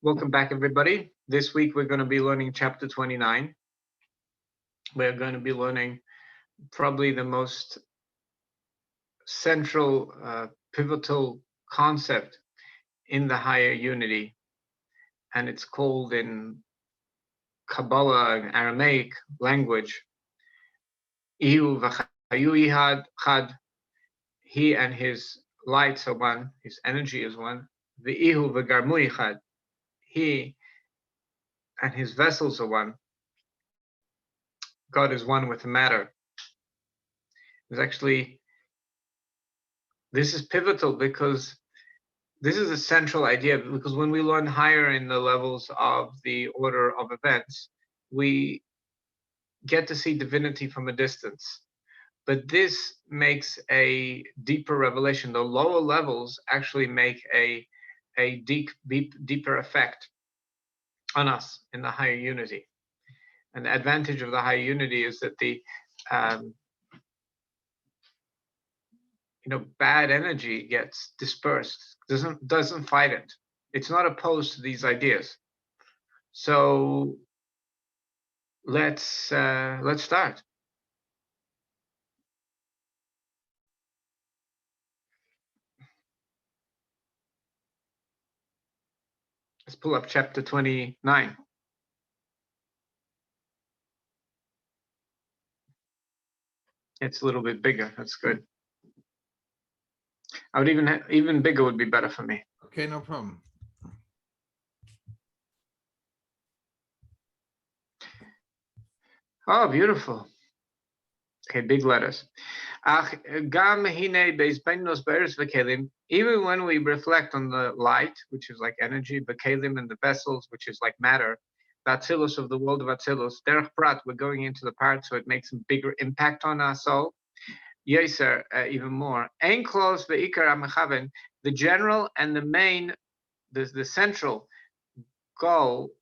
Welcome back, everybody. This week we're going to be learning chapter 29. We're going to be learning probably the most central, pivotal concept in the higher unity, and it's called in Kabbalah and Aramaic language, Ihu v'chayu chad. He and his lights are one, his energy is one. V'ihu v'garmu chad. He and his vessels are one. God is one with the matter. This is pivotal because this is a central idea, because when we learn higher in the levels of the order of events, we get to see divinity from a distance. But this makes a deeper revelation. The lower levels actually make a deeper effect on us in the higher unity. And the advantage of the higher unity is that the bad energy gets dispersed, doesn't fight it. It's not opposed to these ideas. So let's start. Let's pull up chapter 29. It's a little bit bigger. That's good. I would even bigger would be better for me. Okay, no problem. Oh, beautiful. Okay, big letters. Even when we reflect on the light, which is like energy, Bekelim, and the vessels, which is like matter, the Atzilus of the world of Atzilus, Derech Prat, we're going into the part, so it makes a bigger impact on our soul. Yeser, even more. Ein Klos ve'ikar ha'mechaven, the general and the main, the central goal,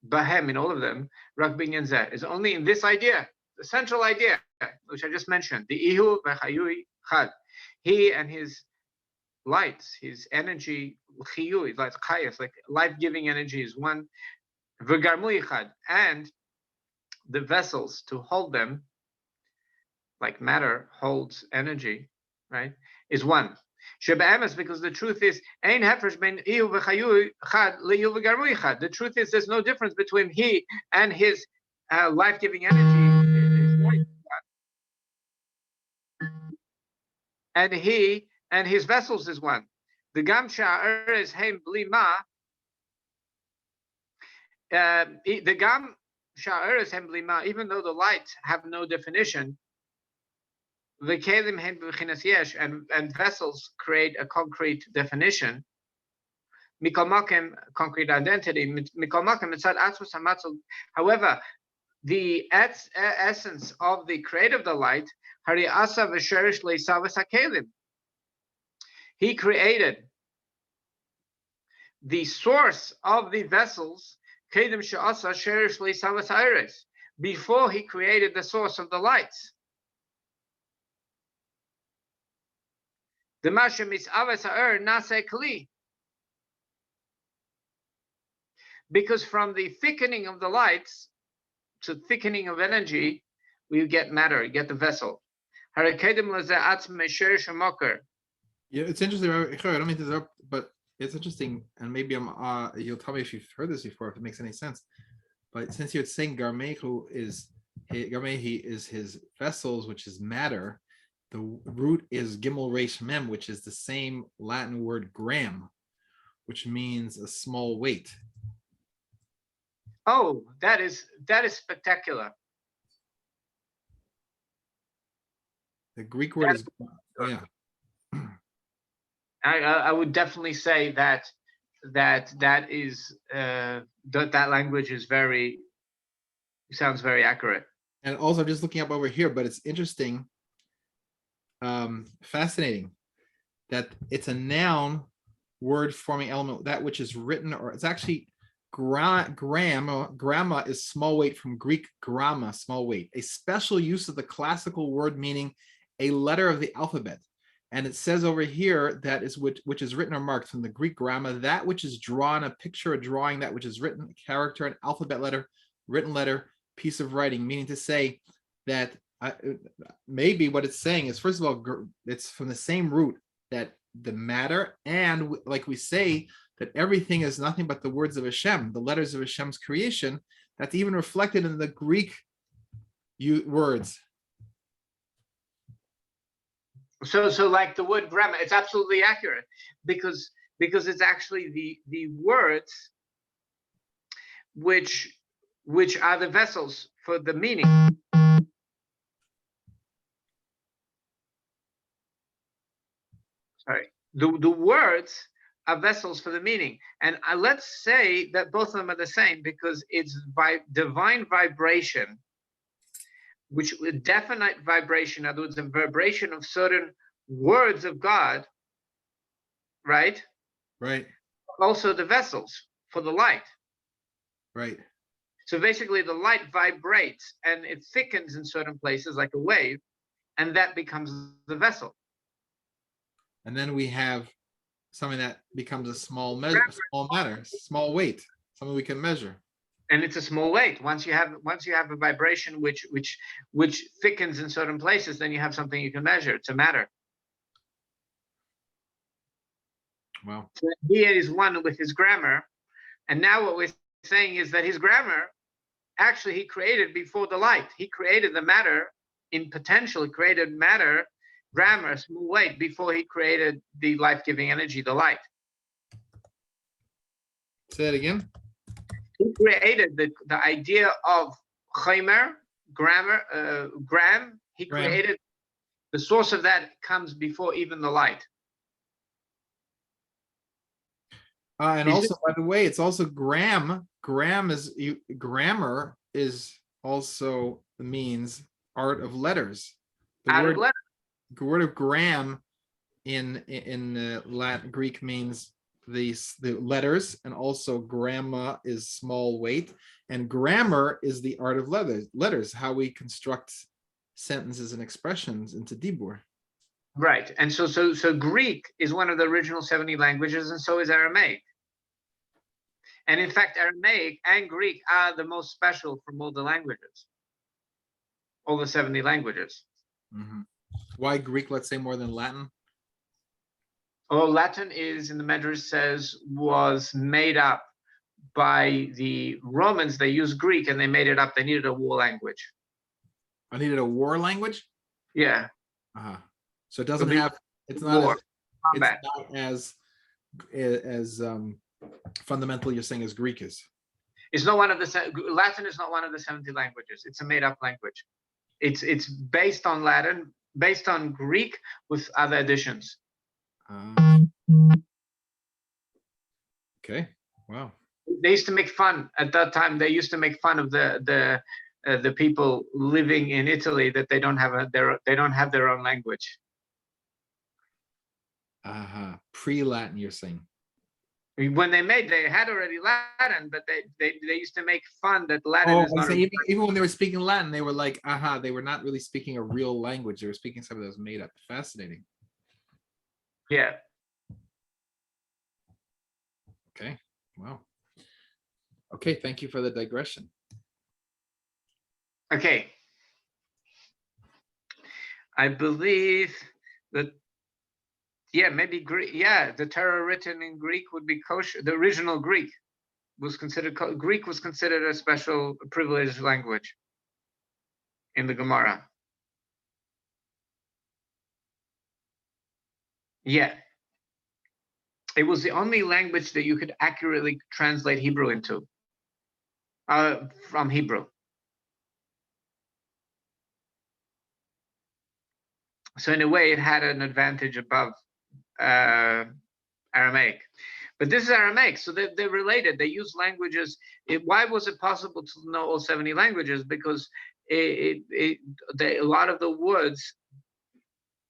Bahem, in all of them, Rak binyan zeh, is only in this idea, the central idea, which I just mentioned, the Ihu v'chayui chad. He and his lights, his energy, chiyui, like chayas, like life-giving energy is one, v'garmu chad, and the vessels to hold them, like matter holds energy, right, is one. Because the truth is, the truth is there's no difference between he and his life-giving energy, and he and his vessels is one. The gam sha'aretz hem bli ma, the gam sha'aretz hem bli ma, even though the lights have no definition, the kelim hen b'chinas yesh, and vessels create a concrete definition. Mikol makom, concrete identity. Mikol makom mitzad atzvus hamatzil. However, the essence of the creator of the light, hari asa v'sherish leisavas hakelim. He created the source of the vessels, kedem she'asa sherish leisavas ha'eres, before he created the source of the lights. The mashem is avas ha'er nase kli. Because from the thickening of the lights to thickening of energy, we get matter, you get the vessel. Yeah, it's interesting. I don't mean to interrupt, but it's interesting, and maybe you'll tell me if you've heard this before, if it makes any sense. But since you're saying Garmehi is his vessels, which is matter, the root is Gimel Resh Mem, which is the same Latin word gram, which means a small weight. Oh, that is spectacular. The Greek word is, yeah. I would definitely say that is that language is sounds very accurate. And also, I'm just looking up over here, but it's interesting, fascinating that it's a noun word forming element, that which is written, or it's actually gramma is small weight, from Greek gramma, small weight, a special use of the classical word meaning a letter of the alphabet. And it says over here that is which is written or marked from the Greek grammar, that which is drawn, a picture, a drawing, that which is written, a character, an alphabet letter, written letter, piece of writing, meaning to say that maybe what it's saying is, first of all, it's from the same root, that the matter, and like we say, that everything is nothing but the words of Hashem, the letters of Hashem's creation. That's even reflected in the Greek words. So like the word grammar, it's absolutely accurate, because it's actually the words which are the vessels for the meaning. Sorry, the words are vessels for the meaning, and let's say that both of them are the same, because it's by divine vibration, which definite vibration, in other words, the vibration of certain words of God, right? Right. Also the vessels for the light. Right. So basically the light vibrates and it thickens in certain places like a wave, and that becomes the vessel. And then we have something that becomes a small measure, small matter, small weight, something we can measure. And it's a small weight. Once you have a vibration which thickens in certain places, then you have something you can measure. It's a matter. Wow. So he is one with his grammar, and now what we're saying is that his grammar, actually, he created before the light. He created the matter in potential. He created matter, grammar, small weight, before he created the life-giving energy, the light. Say that again. He created the idea of chaimer, grammar, gram. He created the source of that comes before even the light. And also, by the way, it's also gram. Grammar is also means art of letters. The word of gram in Latin Greek means the letters, and also gramma is small weight, and grammar is the art of letters, how we construct sentences and expressions into dibur. Right, and so Greek is one of the original 70 languages, and so is Aramaic. And in fact, Aramaic and Greek are the most special from all the languages, all the 70 languages. Mm-hmm. Why Greek, let's say, more than Latin? Oh, Latin is, in the Medrash says, was made up by the Romans. They used Greek and they made it up. They needed a war language. I needed a war language? Yeah. Uh-huh. So it doesn't have, it's not as fundamental, you're saying, as Greek is. It's not one of the, Latin is not one of the 70 languages. It's a made up language. It's based on Latin, based on Greek with other additions. Okay. Wow. They used to make fun at that time. They used to make fun of the people living in Italy that they don't have their own language. Pre-Latin, you're saying. When they had already Latin, but they used to make fun that Latin is not. Even when they were speaking Latin, they were like, they were not really speaking a real language. They were speaking something that was made up. Fascinating. Yeah. Okay. Wow. Okay. Thank you for the digression. Okay. I believe that, yeah, maybe Greek. Yeah, the Torah written in Greek would be kosher. The original Greek was considered a special privileged language in the Gemara. Yeah. It was the only language that you could accurately translate Hebrew into, from Hebrew. So in a way, it had an advantage above Aramaic. But this is Aramaic, so they're related. They use languages. Why was it possible to know all 70 languages? Because a lot of the words,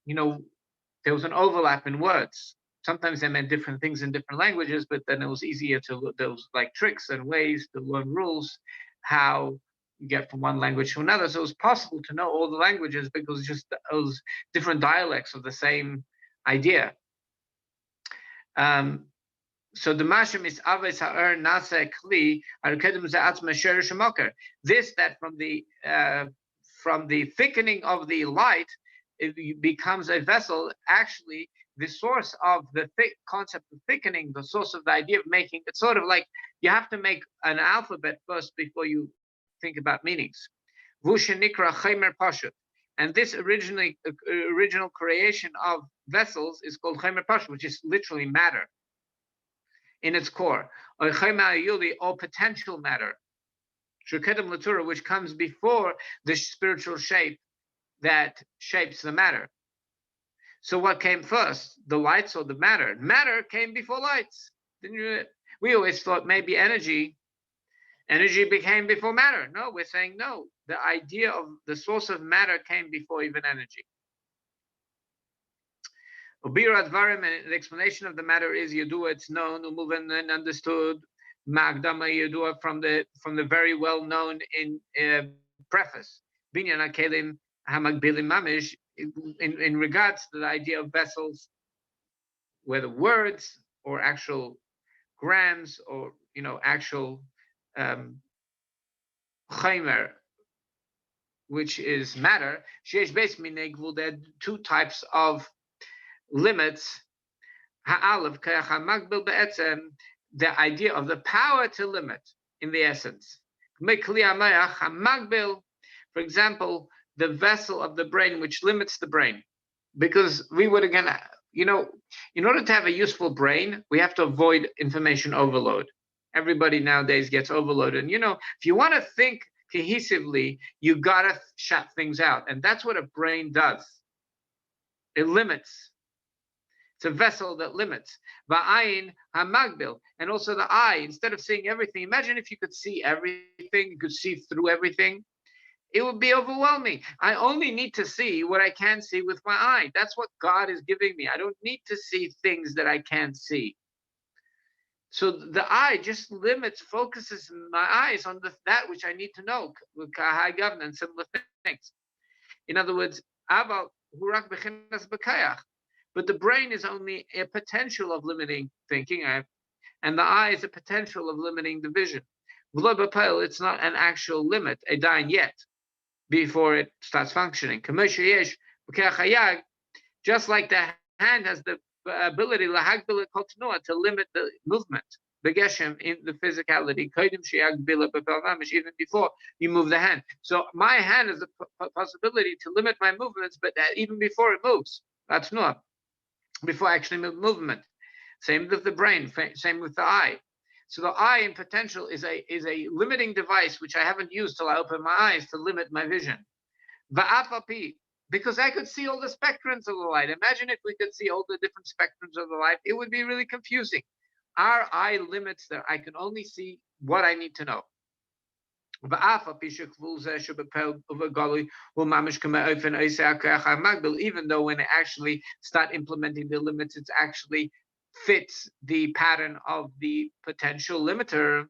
there was an overlap in words. Sometimes they meant different things in different languages, but then it was easier to, there was like tricks and ways to learn rules, how you get from one language to another. So it was possible to know all the languages because just those different dialects of the same idea. So the mashim is aves ha'er nasa kli arkedem za'atzma sherish moker. This that from the thickening of the light, it becomes a vessel. Actually, the source of the concept of thickening, the source of the idea of making, it's sort of like you have to make an alphabet first before you think about meanings. Vushenikra chaymer pashut. And this original creation of vessels is called chaymer pashut, which is literally matter in its core, or potential matter, which comes before the spiritual shape that shapes the matter. So what came first, the lights or the matter? Matter came before lights. We always thought maybe energy became before matter. No, we're saying no. The idea of the source of matter came before even energy. And the explanation of the matter is Yadua, it's known, Umuvan, and understood, Magdama Yadua, from the very well known in preface, Binyan Akelim Hamagbilim Mamish, in regards to the idea of vessels, whether words or actual grams or actual chaymer, which is matter. Sheish Beis Minegvul, there are two types of limits. Ha'alav kayach hamagbil be'etzem, the idea of the power to limit in the essence. Mekli hamayach hamagbil, for example, the vessel of the brain which limits the brain, because we would again, in order to have a useful brain, we have to avoid information overload. Everybody nowadays gets overloaded. And if you want to think cohesively, you gotta shut things out, and that's what a brain does. It limits. It's a vessel that limits. Va'ayin hamagbil, and also the eye. Instead of seeing everything, imagine if you could see everything, you could see through everything. It would be overwhelming. I only need to see what I can see with my eye. That's what God is giving me. I don't need to see things that I can't see. So the eye just focuses my eyes on that which I need to know, with kahai gavna and similar things. In other words, aval hurak bechinas bekayach. But the brain is only a potential of limiting thinking, and the eye is a potential of limiting the vision. It's not an actual limit, a dying yet, before it starts functioning. Just like the hand has the ability to limit the movement, begeshem, in the physicality, even before you move the hand. So my hand has the possibility to limit my movements, but even before it moves, that's not before actually movement. Same with the brain, same with the eye. So the eye in potential is a limiting device which I haven't used till I open my eyes to limit my vision. Because I could see all the spectrums of the light. Imagine if we could see all the different spectrums of the light. It would be really confusing. Our eye limits that I can only see what I need to know. Even though when they actually start implementing the limits, it actually fits the pattern of the potential limiter,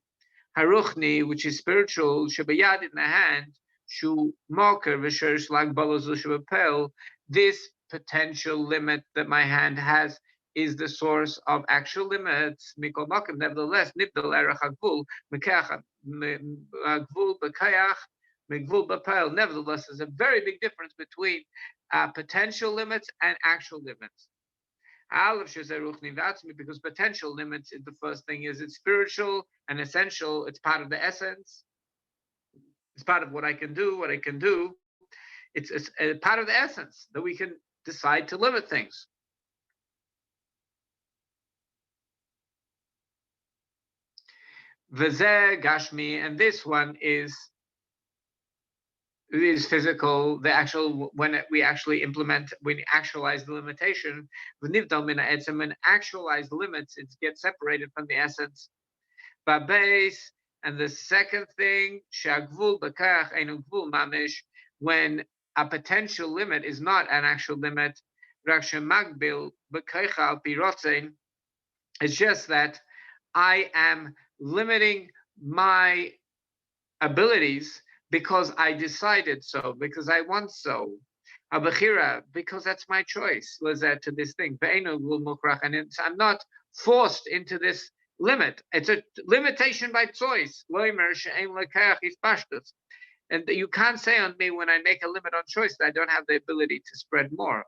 haruchni, which is spiritual, shabayad, in the hand, shu marker v'sherish lag balos l'shabapel. This potential limit that my hand has is the source of actual limits. Mikol makom, nevertheless, nibdal erech hagvul mekach hagvul bekayach megvul bapel. Nevertheless, there's a very big difference between potential limits and actual limits. Because potential limits, the first thing is it's spiritual and essential. It's part of the essence. It's part of what I can do. It's a part of the essence that we can decide to limit things. V'zeh gashmi, and this one is physical. The actual, when we actually actualize the limitation, when actualize the limits, it gets separated from the essence. Babes, and the second thing, shagvul bekach einu gvul mamish, when a potential limit is not an actual limit, magbil bekach al pi rotzein, it's just that I am limiting my abilities because I decided so, because I want so. Abachira, because that's my choice, was that to this thing. And I'm not forced into this limit. It's a limitation by choice. And you can't say on me when I make a limit on choice that I don't have the ability to spread more.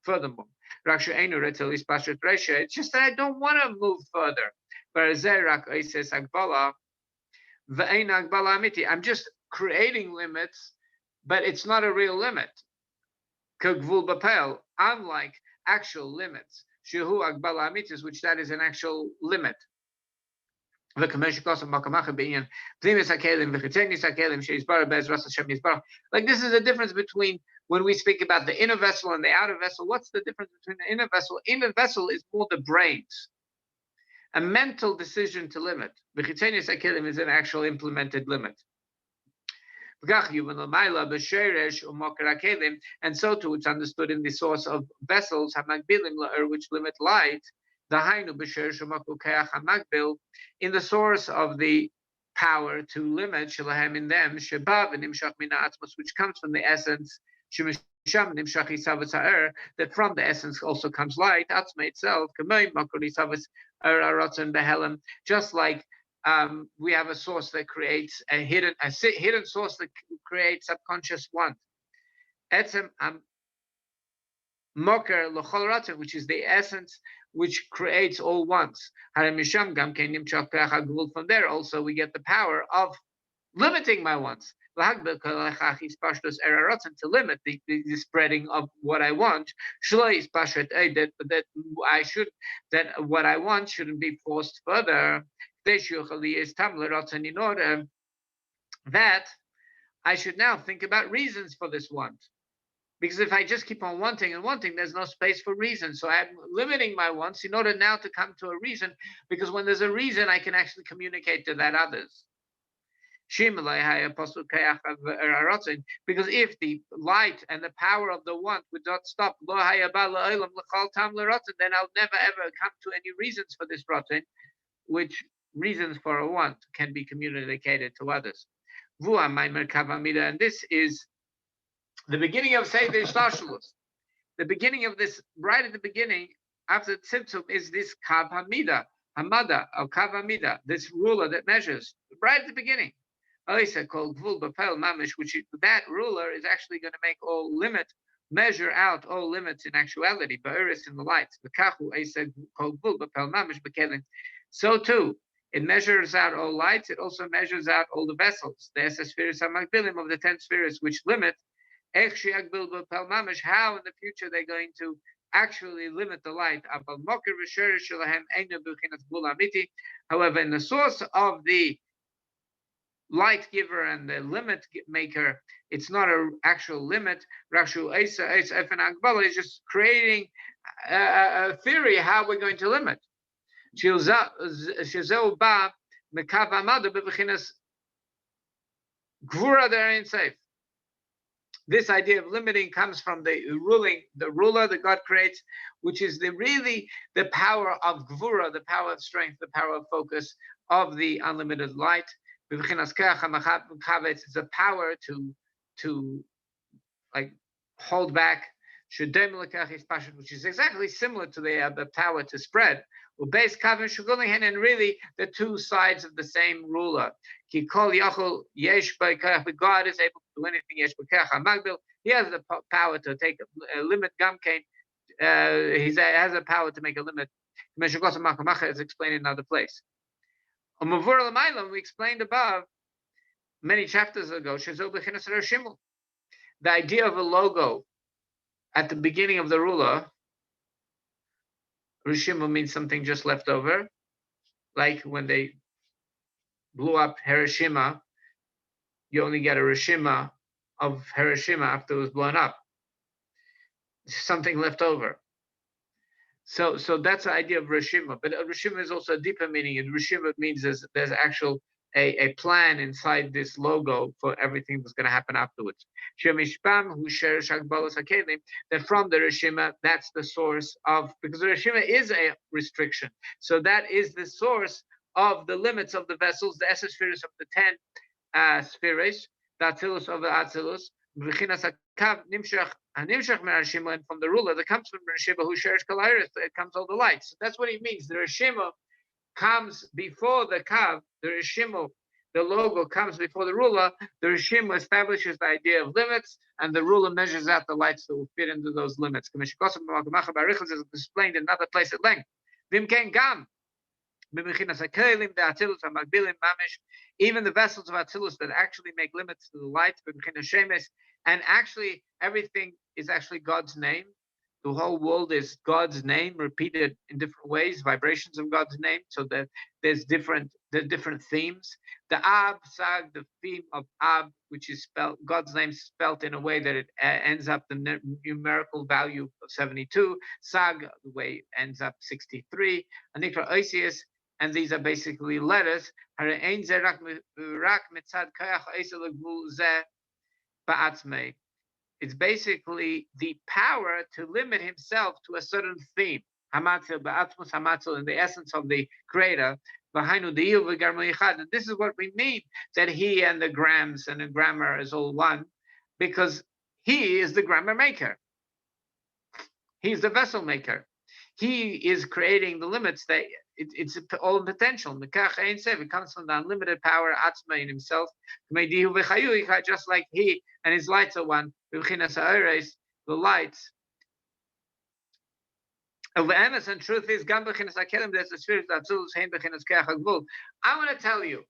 Furthermore, it's just that I don't want to move further. I'm just creating limits, but it's not a real limit. Unlike actual limits, which that is an actual limit. Like this is the difference between when we speak about the inner vessel and the outer vessel. What's the difference between the inner vessel? Inner vessel is more the brains, a mental decision to limit. Is an actual implemented limit. And so too it's understood in the source of vessels, which limit light, in the source of the power to limit in them, which comes from the essence, that from the essence also comes light, itself, just like we have a source that creates a hidden source that creates subconscious want. Moker l'chol ratzon, which is the essence which creates all wants. From there also we get the power of limiting my wants. To limit the spreading of what I want. That what I want shouldn't be forced further. In order that I should now think about reasons for this want. Because if I just keep on wanting and wanting, there's no space for reason. So I'm limiting my wants in order now to come to a reason, because when there's a reason, I can actually communicate to that others. Because if the light and the power of the want would not stop, then I'll never ever come to any reasons for this rotten, which reasons for a want can be communicated to others. And this is the beginning of Seder Shlashulos. The beginning of this, right at the beginning, after Tzimtzum, is this Kav Hamada, or Kav Hamida, this ruler that measures, right at the beginning. Alisa called Gvul Bapel Mamish, which that ruler is actually going to make all measure out all limits in actuality, Ba'iris in the lights. B'kachu Asa called Gvul Bapel Mamish B'kelin. So too, it measures out all lights, it also measures out all the vessels, the spheres of the 10 spheres which limit. How in the future they're going to actually limit the light. However, in the source of the light giver and the limit maker, it's not an actual limit. Rashu is just creating a theory how we're going to limit. This idea of limiting comes from the ruler that God creates, which is really the power of gvura, the power of strength, the power of focus of the unlimited light. It's a power to like hold back, which is exactly similar to the power to spread. And really the two sides of the same ruler. God is able to do anything. He has the power to take a limit. He has a power to make a limit. As explained in another place. We explained above many chapters ago. The idea of a logo at the beginning of the ruler. Rishimu means something just left over, like when they blew up Hiroshima, you only get a Rishima of Hiroshima after it was blown up. Something left over. So that's the idea of Rishima. But Rishima is also a deeper meaning. And Rishima means there's actual a plan inside this logo for everything that's going to happen afterwards. That from the Rishima, that's the source of, because the Rishima is a restriction. So that is the source of the limits of the vessels, the spheres of the 10 spheres, the Atzilus of the Atzilus, and from the ruler that comes from Rishima who shares Kalahiris, it comes all the lights. So that's what he means. The Rishima comes before the Kav, the Rishima, the logo comes before the ruler. The Rishima establishes the idea of limits, and the ruler measures out the lights that will fit into those limits. Is explained in another place at length. Even the vessels of Atzilus that actually make limits to the lights, and actually everything is actually God's name. The whole world is God's name repeated in different ways, vibrations of God's name, so that there's different themes. The Ab, Sag, the theme of Ab, which is spelled, God's name spelled in a way that it ends up the numerical value of 72. Sag, the way it ends up 63. Anikra Oisius, and these are basically letters. It's basically the power to limit himself to a certain theme. Hamatzil, ba'atzmus hamatzil, in the essence of the creator. And this is what we mean, that he and the grams and the grammar is all one, because he is the grammar maker. He's the vessel maker. He is creating the limits that it's all potential. It comes from the unlimited power, Atzma in himself, just like he and his lights are one. The lights. Oneness and truth is, I want to tell you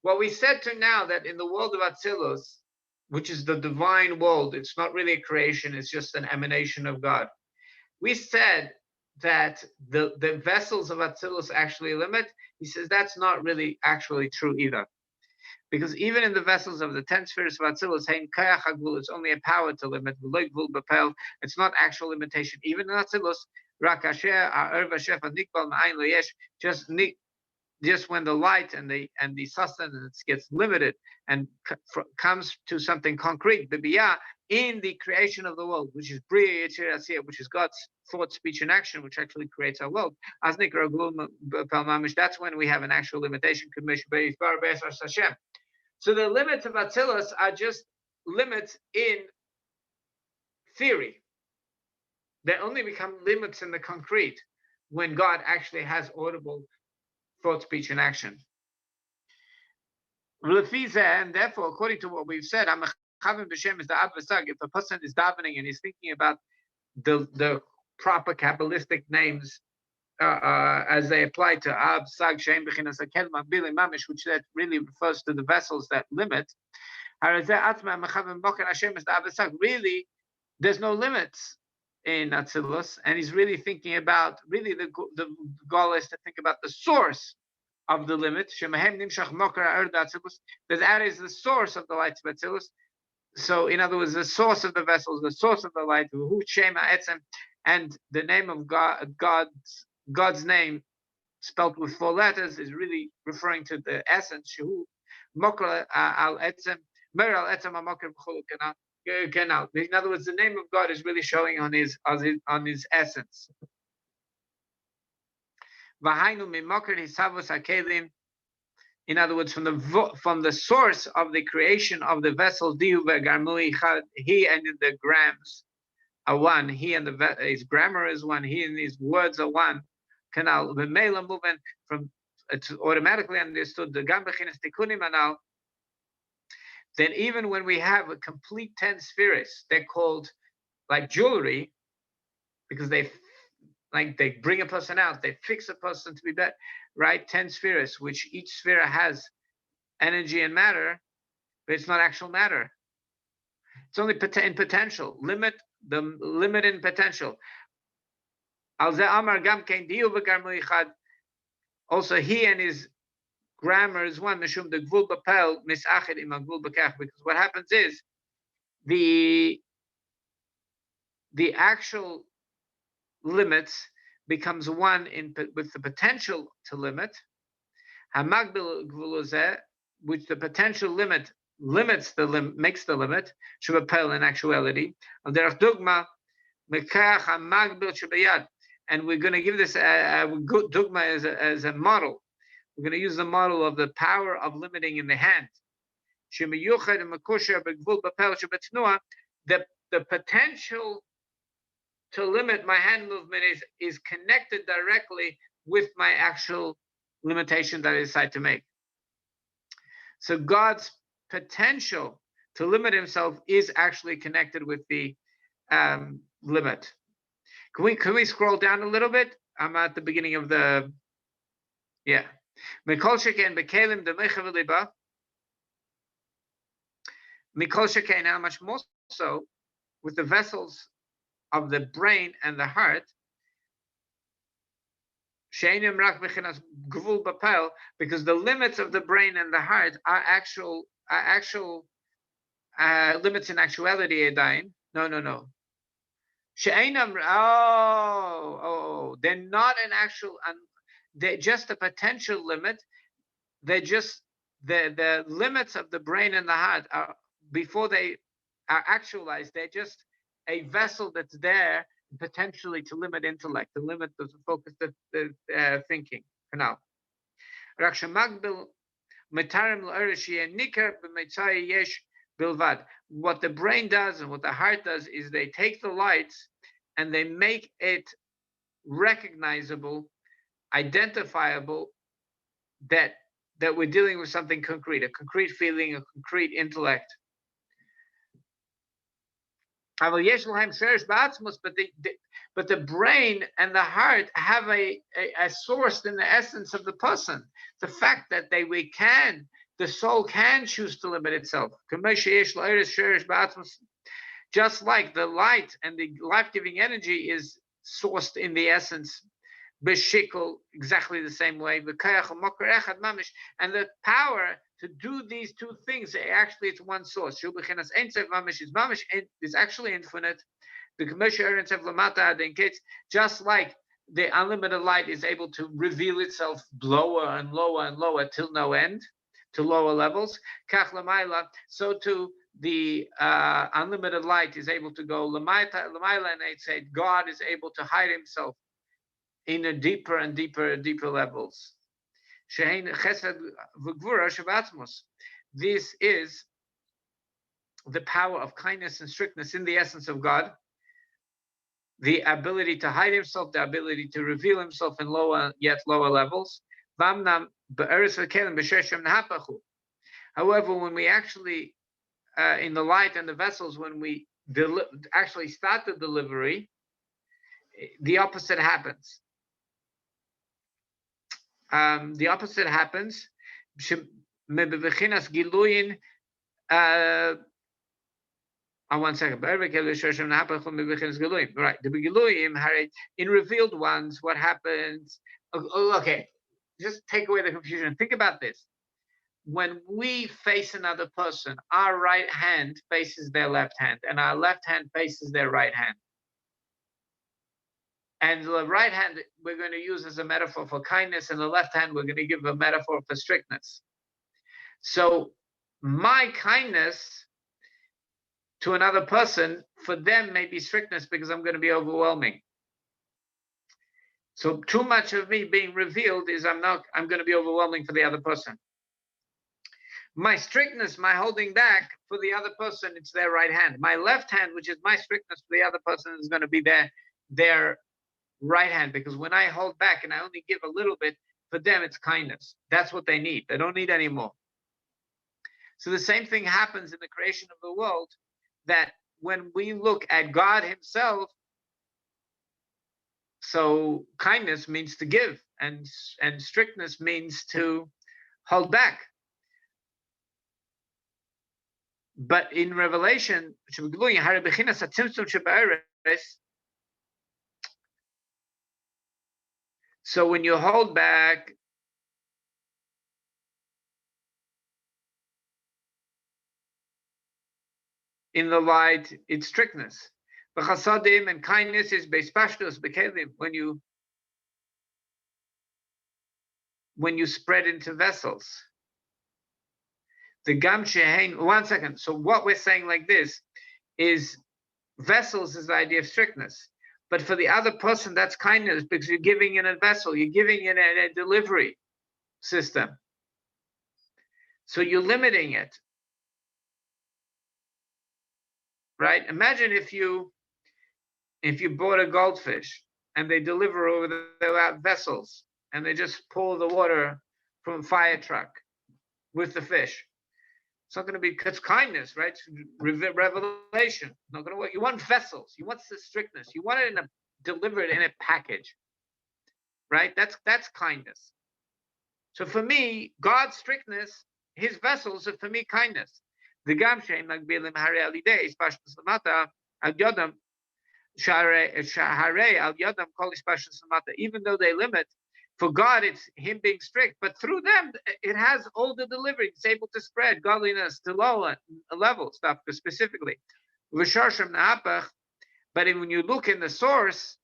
what we said to now, that in the world of Atzilus, which is the divine world, it's not really a creation, it's just an emanation of God. We said that the vessels of Atzilus actually limit. He says that's not really actually true either. Because even in the vessels of the 10 spheres of Atzilus, it's only a power to limit. It's not actual limitation. Even in Atzilus, just when the light and the sustenance gets limited and comes to something concrete, in the creation of the world, which is Bria Yetzirah Asiyah, which is God's thought, speech, and action, which actually creates our world. That's when we have an actual limitation. So the limits of Atzilus are just limits in theory. They only become limits in the concrete when God actually has audible thought, speech, and action. And therefore, according to what we've said, is the Ab V'Sag. If a person is davening and he's thinking about the proper Kabbalistic names as they apply to Ab, Sag, Shem, Bechinas, Akelma, Bili, Mamish, which that really refers to the vessels that limit. Really, there's no limits in Atzilus, and he's really thinking about, really the goal is to think about the source of the limit. That is the source of the lights of Atzilus. So, in other words, the source of the vessels, the source of the light, and the name of God's name, spelled with 4 letters, is really referring to the essence. In other words, the name of God is really showing on his essence. In other words, from the source of the creation of the vessel, he and the grams are one. He and his grammar is one. He and his words are one. Canal the mela movement from it's automatically understood the gambechinas tikunim anal. Then even when we have a complete 10 spheres, they're called like jewelry, because they bring a person out, they fix a person to be better, right? 10 spheres, which each sphere has energy and matter, but it's not actual matter. It's only in potential. Limit in potential. Also, he and his grammar is one. Because what happens is the actual limits becomes one with the potential to limit. Which the potential limit limits makes the limit. In actuality, and we're going to give this a good dogma as a model. We're going to use the model of the power of limiting in the hand. The potential to limit my hand movement is connected directly with my actual limitation that I decide to make. So God's potential to limit himself is actually connected with the limit. Can we scroll down a little bit? I'm at the beginning of the, yeah. Mikol sheken bekalim demecha v'liba. Mikol sheken, how much more so with the vessels of the brain and the heart, because the limits of the brain and the heart are actual limits in actuality. No. They're not an actual. They're just a potential limit. They're just the limits of the brain and the heart are, before they are actualized, they're just a vessel that's there potentially to limit intellect, to limit the focus, the thinking. For now, what the brain does and what the heart does is they take the lights and they make it recognizable, identifiable, that we're dealing with something concrete, a concrete feeling, a concrete intellect. But the brain and the heart have a source in the essence of the person. The fact that the soul can choose to limit itself. Just like the light and the life-giving energy is sourced in the essence, b'shikol, exactly the same way, and the power to do these two things, actually it's one source. Is actually infinite. Just like the unlimited light is able to reveal itself lower and lower and lower till no end, to lower levels, so too the unlimited light is able to go lamaila, and they say God is able to hide himself in a deeper and deeper levels. This is the power of kindness and strictness in the essence of God, the ability to hide himself, the ability to reveal himself in lower, yet lower levels. However, when we actually, in the light and the vessels, when we actually start the delivery, the opposite happens. The opposite happens. One second. Right. In revealed ones, what happens? Okay, just take away the confusion. Think about this. When we face another person, our right hand faces their left hand, and our left hand faces their right hand. And the right hand we're going to use as a metaphor for kindness, and the left hand we're going to give a metaphor for strictness. So my kindness to another person, for them may be strictness because I'm going to be overwhelming. So too much of me being revealed is I'm going to be overwhelming for the other person. My strictness, my holding back for the other person, it's their right hand. My left hand, which is my strictness for the other person, is going to be their right hand, because when I hold back and I only give a little bit, for them it's kindness. That's what they need. They don't need any more. So the same thing happens in the creation of the world, that when we look at God himself, so kindness means to give, and strictness means to hold back. But in Revelation, so when you hold back, in the light, it's strictness. Chasadim and kindness is beispashtus bekelim, when you spread into vessels. The gam shehein. 1 second. So what we're saying like this is vessels is the idea of strictness, but for the other person that's kindness, because you're giving in a vessel, you're giving in a delivery system. So you're limiting it. right? Imagine if you bought a goldfish and they deliver over the vessels and they just pull the water from a fire truck with the fish. It's not going to be, it's kindness, right? Revelation. Not going to work. You want vessels. You want the strictness. You want it delivered in a package, right? That's kindness. So for me, God's strictness, His vessels are for me kindness. The gamshein magbilim hare alidei ispashtus lamata al yodam share al yodam kol ispashtus lamata. Even though they limit, for God it's Him being strict, but through them it has all the delivery. It's able to spread godliness to low level stuff specifically. But when you look in the source,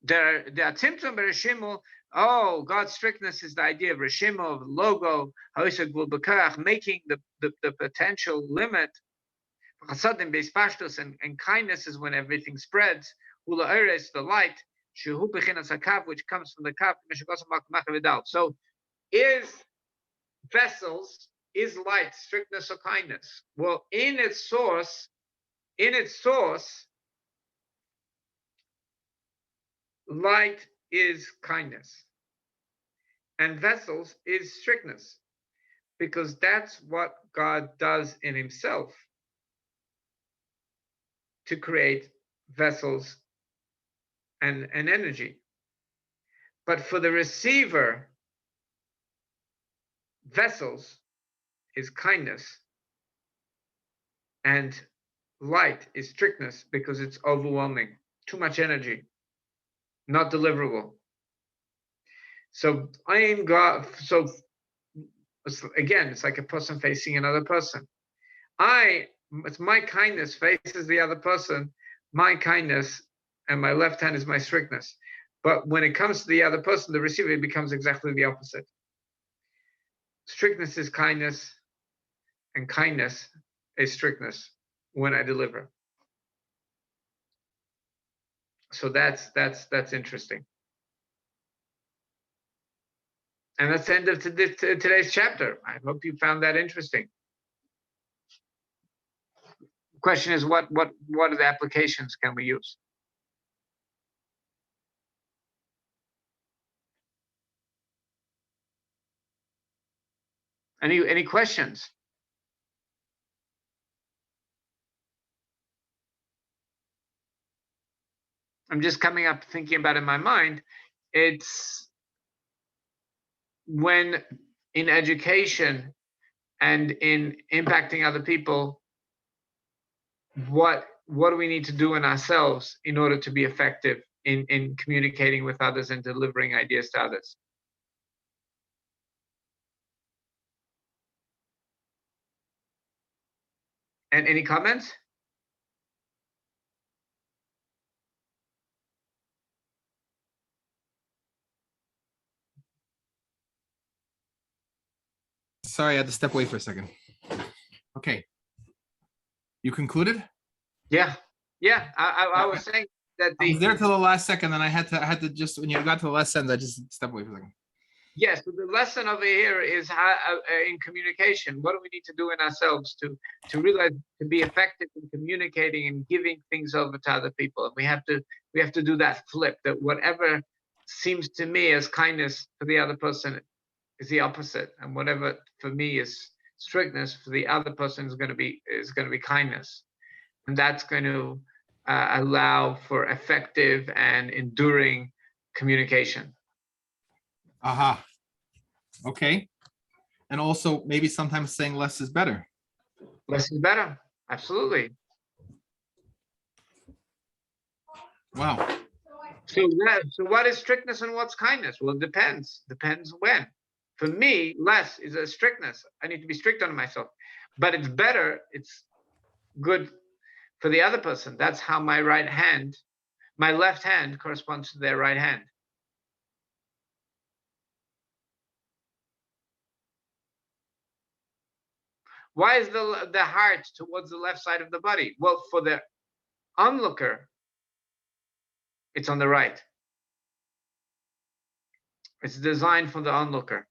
the Timtum Bereshimul. Oh, God's strictness is the idea of Reshimo, of logo, making the potential limit. And kindness is when everything spreads. The light, which comes from the kaf. So is vessels, is light strictness or kindness? Well, in its source, light is kindness and vessels is strictness, because that's what God does in Himself to create vessels and energy. But for the receiver, vessels is kindness and light is strictness, because it's overwhelming, too much energy, not deliverable. So I am God. So again, it's like a person facing another person. It's my kindness faces the other person, my kindness, and my left hand is my strictness. But when it comes to the other person, the receiver, it becomes exactly the opposite. Strictness is kindness, and kindness is strictness when I deliver. So that's interesting. And that's the end of today's chapter. I hope you found that interesting. Question is, what are the applications can we use? Any questions? I'm just coming up thinking about it in my mind. It's when in education and in impacting other people, what do we need to do in ourselves in order to be effective in communicating with others and delivering ideas to others? And any comments? Sorry, I had to step away for a second. Okay. You concluded? Yeah. I was saying that I was there till the last second, and I had to just, when you got to the last sentence, I just stepped away for a second. Yes, so the lesson over here is how, in communication, what do we need to do in ourselves to realize, to be effective in communicating and giving things over to other people. And we have to do that flip, that whatever seems to me as kindness for the other person is the opposite, and whatever for me is strictness for the other person is going to be kindness, and that's going to allow for effective and enduring communication. Aha. Okay. And also maybe sometimes saying less is better. Less is better. Absolutely. Wow. So what is strictness and what's kindness? Well, it depends. Depends when. For me, less is a strictness. I need to be strict on myself. But it's better, it's good for the other person. That's how my left hand corresponds to their right hand. Why is the heart towards the left side of the body? Well, for the onlooker, it's on the right. It's designed for the onlooker.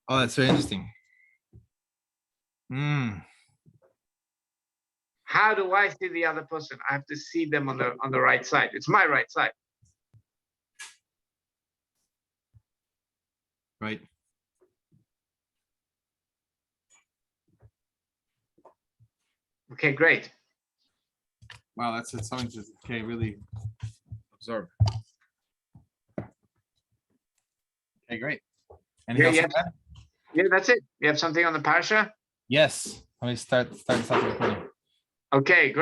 Oh, that's very interesting. Hmm. How do I see the other person? I have to see them on the right side. It's my right side. Right. Okay, great. Wow, that's something to really absorb. Okay, great. Anything else? Yeah, that's it. You have something on the parasha? Yes. Let me start recording. Okay, great.